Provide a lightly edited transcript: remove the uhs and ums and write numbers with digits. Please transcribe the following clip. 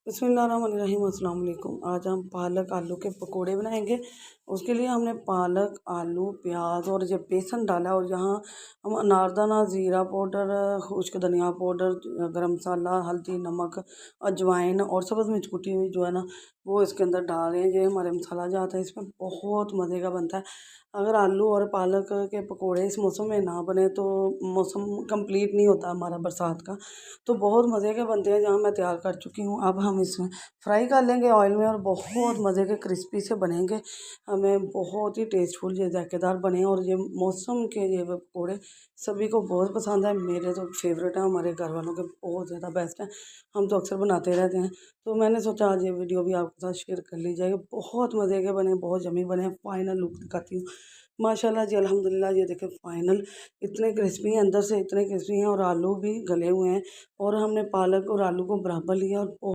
बिस्मिल्लाहिर्रहमानिर्रहीम। अस्सलाम वालेकुम। आज हम पालक आलू के पकोड़े बनाएंगे। उसके लिए हमने पालक, आलू, प्याज और जब बेसन डाला और यहाँ हम अनारदाना, ज़ीरा पाउडर, खुश्क धनिया पाउडर, गरम मसाला, हल्दी, नमक, अजवाइन और सब्ज़ मिर्च कुटी हुई जो है ना वो इसके अंदर डाल रहे हैं। ये हमारे मसाला जो आता है इसमें बहुत मज़े का बनता है। अगर आलू और पालक के पकोड़े इस मौसम में ना बने तो मौसम कंप्लीट नहीं होता हमारा बरसात का। तो बहुत मज़े के बनते हैं। जहाँ मैं तैयार कर चुकी हूँ, अब हम इसमें फ्राई कर लेंगे ऑयल में और बहुत मज़े के क्रिस्पी से बनेंगे। हमें बहुत ही टेस्टफुल ये जायकेदार बने और ये मौसम के ये पकौड़े सभी को बहुत पसंद है। मेरे तो फेवरेट हैं, हमारे घर वालों के बहुत ज़्यादा बेस्ट हैं। हम तो अक्सर बनाते रहते हैं। तो मैंने सोचा आज ये वीडियो भी आपके साथ शेयर कर ली जाएगी। बहुत मज़े के बने, बहुत जमी बने। फाइनल लुक दिखाती हूँ। माशाल्लाह जी, अल्हम्दुलिल्लाह। ये देखें फाइनल इतने क्रिस्पी हैं, अंदर से इतने क्रिस्पी हैं और आलू भी गले हुए हैं। और हमने पालक और आलू को बराबर लिया और